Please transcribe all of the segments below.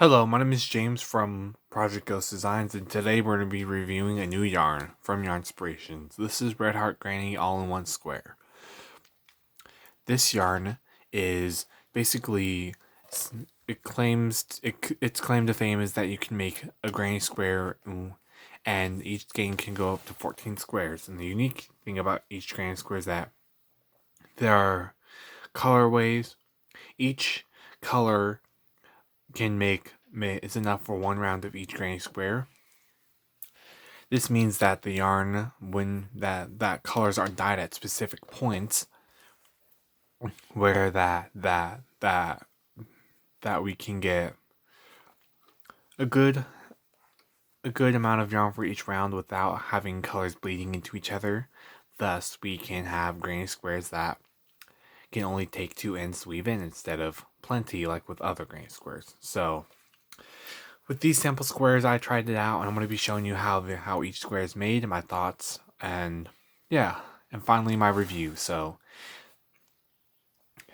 Hello, my name is James from Project Ghost Designs, and today we're going to be reviewing a new yarn from Yarnspirations. This is Red Heart Granny All-in-One Square. This yarn is basically its claim to fame is that you can make a granny square, and each skein can go up to 14 squares. And the unique thing about each granny square is that there are colorways. Each color can make is enough for one round of each granny square. This means that the yarn, when that colors are dyed at specific points, where that we can get a good amount of yarn for each round without having colors bleeding into each other. Thus, we can have granny squares that can only take 2 ends to weave in instead of plenty like with other granny squares. So, with these sample squares, I tried it out, and I'm going to be showing you how each square is made, and my thoughts, and yeah, and finally my review. So,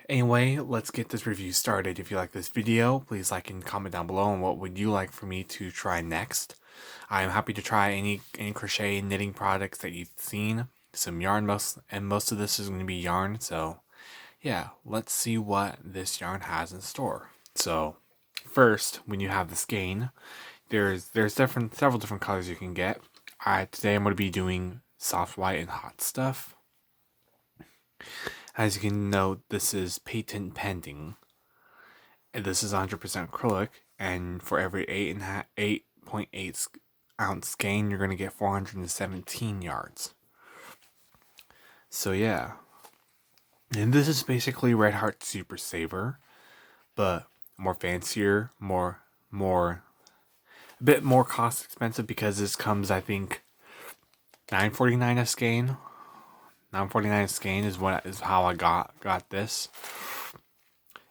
anyway, let's get this review started. If you like this video, please like and comment down below on what would you like for me to try next. I am happy to try any crochet knitting products that you've seen. Some yarn, most of this is going to be yarn. So, yeah, let's see what this yarn has in store. So, first, when you have the skein, there's several different colors you can get. Today I'm going to be doing soft white and hot stuff. As you can note, this is patent pending, and this is 100% acrylic. And for every 8.8 ounce skein, you're going to get 417 yards. So yeah, and this is basically Red Heart Super Saver, but more fancier, a bit more cost expensive, because this comes, I think, $9.49 a skein. $9.49 a skein is how I got this,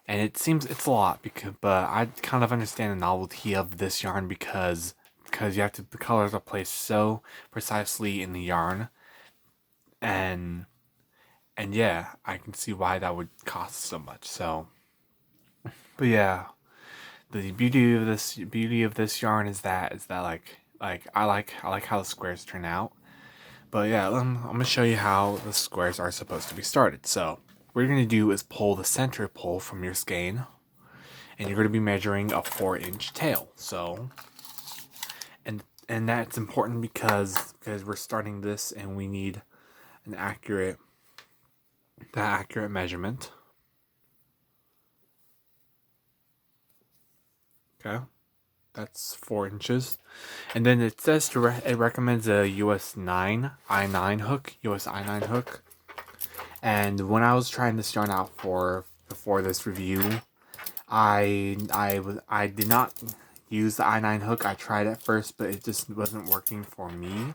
and it seems it's a lot, but I kind of understand the novelty of this yarn because the colors are placed so precisely in the yarn, and yeah, I can see why that would cost so much. So, but yeah, the beauty of this yarn is that I like how the squares turn out. But yeah, I'm gonna show you how the squares are supposed to be started. So what you're gonna do is pull the center pull from your skein, and you're gonna be measuring a 4-inch tail. So, and that's important because we're starting this and we need an accurate measurement. Okay. That's 4 inches. And then it says it recommends a US 9 I9 hook, US I9 hook. And when I was trying this yarn out before this review, I did not use the I9 hook. I tried it first, but it just wasn't working for me.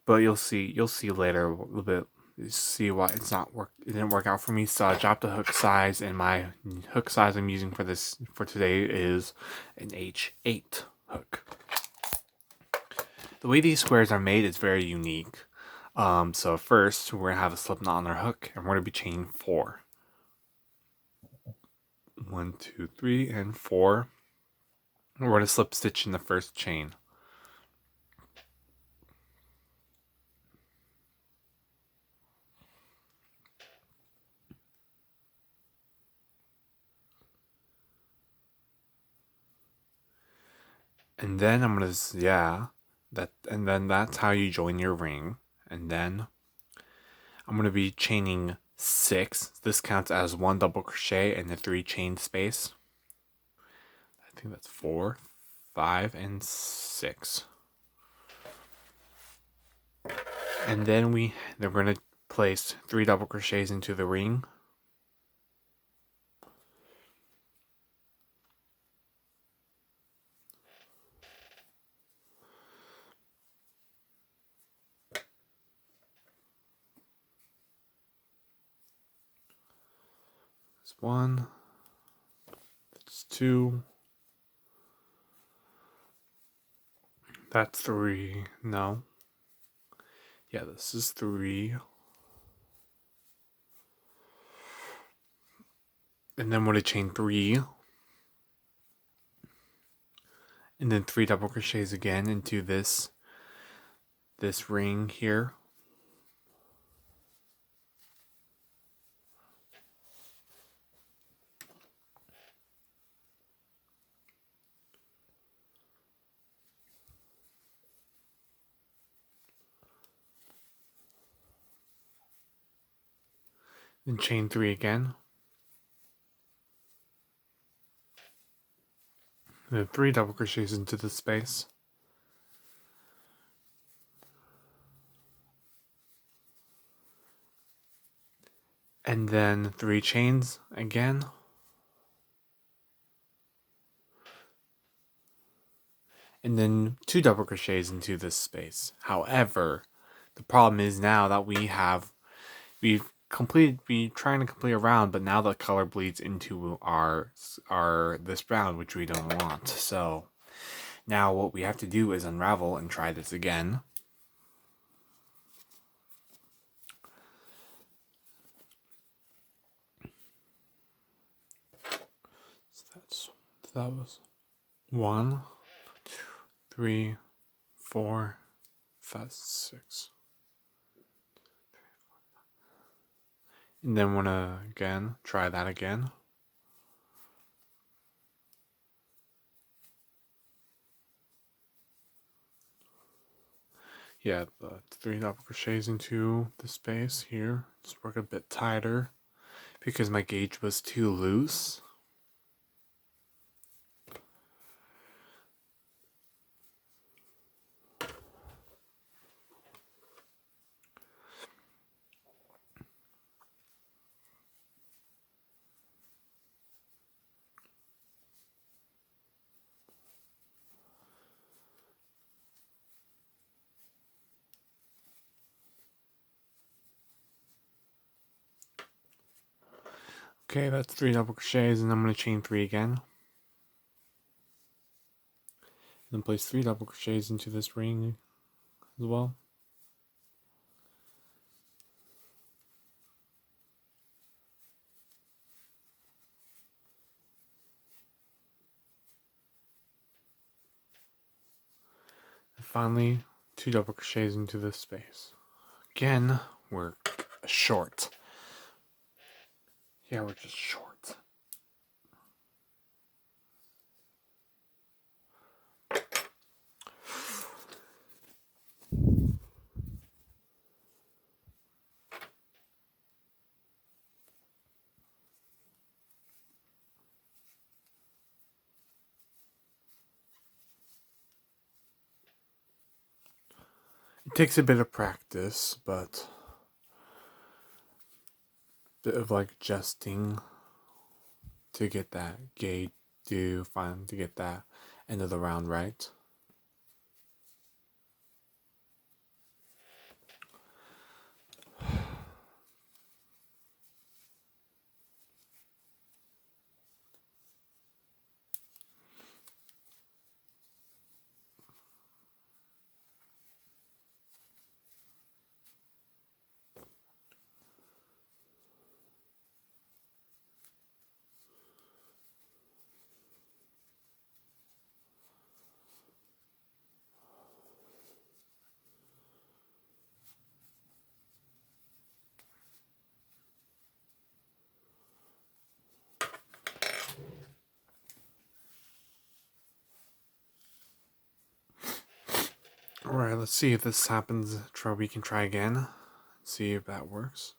But you'll see later a little bit. See why it didn't work out for me. So I dropped the hook size, and my hook size I'm using for today is an H8 hook. The way these squares are made is very unique. So first we're gonna have a slip knot on our hook, and we're gonna be chaining 4. 1, 2, 3, and 4. We're gonna slip stitch in the first chain. And then and then that's how you join your ring. And then I'm gonna be chaining 6. This counts as 1 double crochet and the 3 chain space. I think that's 4, 5, and 6. And then we're gonna place 3 double crochets into the ring. That's 1. That's 2. That's 3. No. Yeah, this is 3. And then we're going to chain 3. And then 3 double crochets again into this ring here. Then chain 3 again. And then 3 double crochets into the space. And then 3 chains again. And then 2 double crochets into this space. However, the problem is now that we're trying to complete a round, but now the color bleeds into our this round, which we don't want. So now what we have to do is unravel and try this again. So that was 1, 2, 3, 4, 5, 6. And then wanna again try that again. Yeah, the 3 double crochets into the space here. Just work a bit tighter because my gauge was too loose. Okay, that's 3 double crochets, and I'm going to chain 3 again. And then place 3 double crochets into this ring as well. And finally, 2 double crochets into this space. Again, we're short. Yeah, we're just short. It takes a bit of practice, but a bit of like adjusting to get that gauge to get that end of the round right. Alright, let's see if this happens. We can try again. See if that works.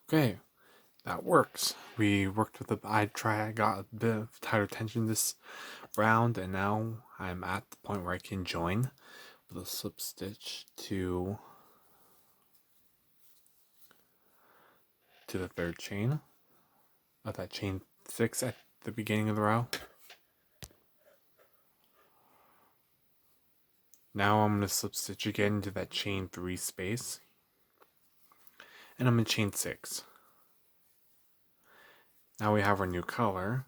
Okay, that works. We worked with I got a bit of tighter tension this round, and now I'm at the point where I can join with a slip stitch to the third chain of that chain 6 at the beginning of the row. Now I'm going to slip stitch again into that chain 3 space, and I'm in chain 6. Now we have our new color,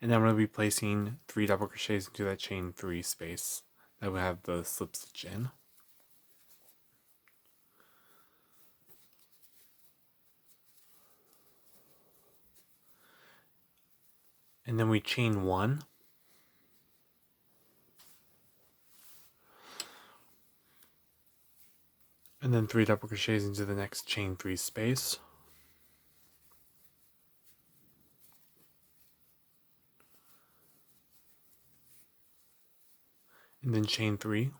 and then I'm going to be placing 3 double crochets into that chain 3 space that we have the slip stitch in. and then we chain 1, and then 3 double crochets into the next chain 3 space, and then chain 3,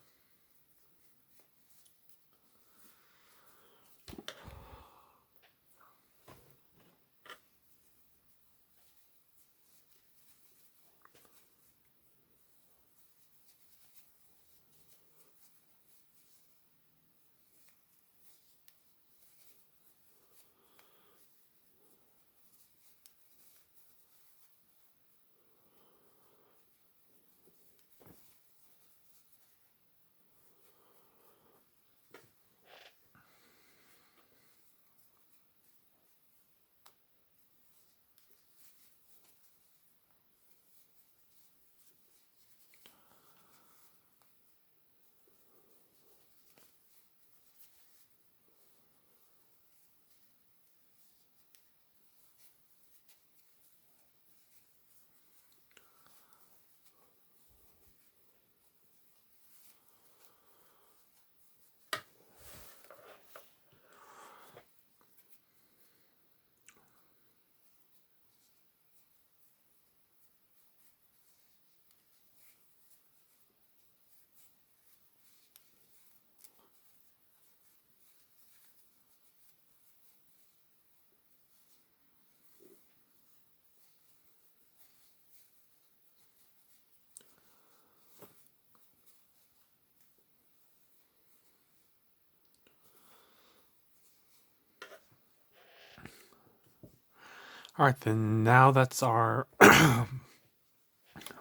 Alright, then now that's our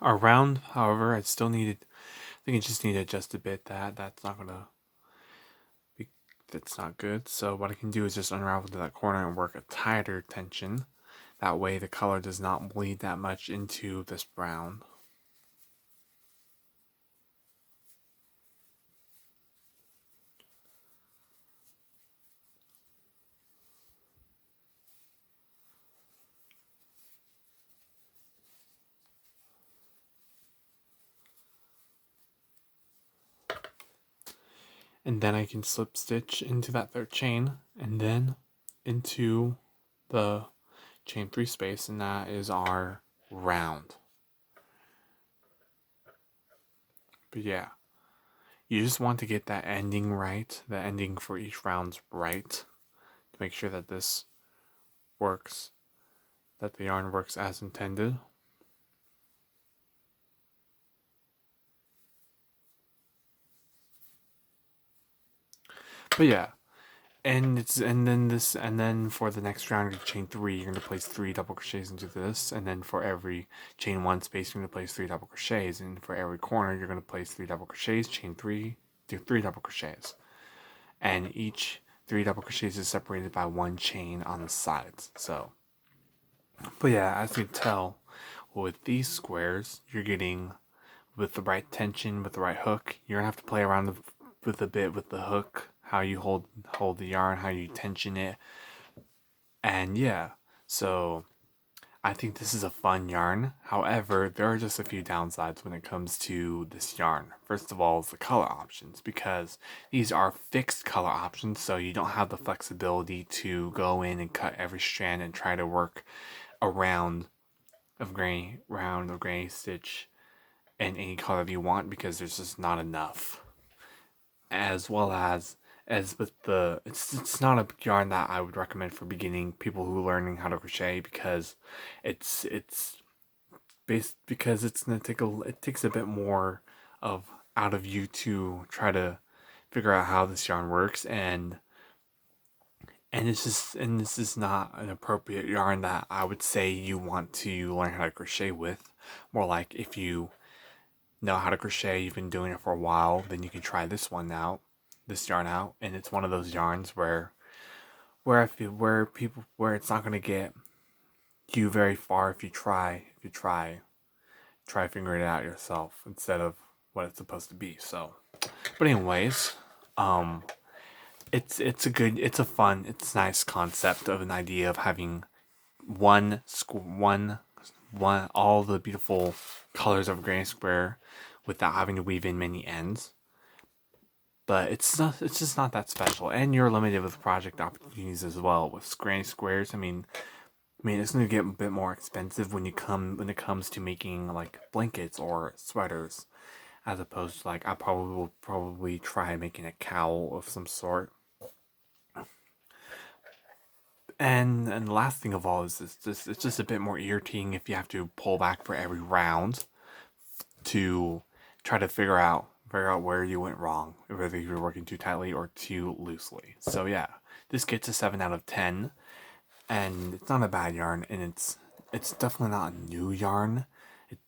our round. However, I still needed, I think I just need to adjust a bit. That's not gonna be, that's not good. So what I can do is just unravel to that corner and work a tighter tension. That way the color does not bleed that much into this brown. And then I can slip stitch into that third chain and then into the chain 3 space, and that is our round. But yeah, you just want to get that ending right, the ending for each round's right, to make sure that this works, that the yarn works as intended. But yeah, and then for the next round of chain 3, you're going to place 3 double crochets into this, and then for every chain 1 space, you're going to place 3 double crochets, and for every corner, you're going to place 3 double crochets, chain 3, do 3 double crochets, and each 3 double crochets is separated by 1 chain on the sides. So, but yeah, as you can tell, with these squares, you're getting, with the right tension, with the right hook, you're gonna have to play around with a bit with the hook, how you hold the yarn, how you tension it, and yeah. So I think this is a fun yarn. However, there are just a few downsides when it comes to this yarn. First of all is the color options, because these are fixed color options, so you don't have the flexibility to go in and cut every strand and try to work a round of gray stitch in any color you want, because there's just not enough. As well as with the, it's not a yarn that I would recommend for beginning people who are learning how to crochet, because it's based, because it's gonna take it takes a bit more of out of you to try to figure out how this yarn works, and this is not an appropriate yarn that I would say you want to learn how to crochet with. More like, if you know how to crochet, you've been doing it for a while, then you can try this yarn out, and it's one of those yarns where I feel where it's not gonna get you very far if you try figuring it out yourself instead of what it's supposed to be. So, but anyways, um, it's a fun, it's nice concept of an idea of having one all the beautiful colors of Granny Square without having to weave in many ends. But it's just not that special, and you're limited with project opportunities as well with Granny Squares. I mean, it's gonna get a bit more expensive when it comes to making like blankets or sweaters, as opposed to like I probably will probably try making a cowl of some sort. And the last thing of all is it's just a bit more irritating if you have to pull back for every round to try to figure out where you went wrong, whether you're working too tightly or too loosely. So yeah, this gets a 7 out of 10, and it's not a bad yarn, and it's definitely not a new yarn.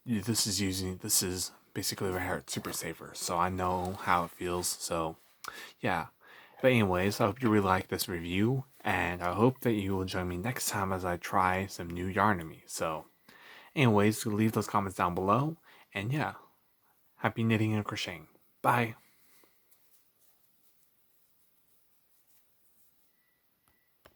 This is basically Rehardt Super Saver, so I know how it feels. So yeah. But anyways, I hope you really like this review, and I hope that you will join me next time as I try some new yarn to me. So anyways, leave those comments down below, and yeah, happy knitting and crocheting. Bye.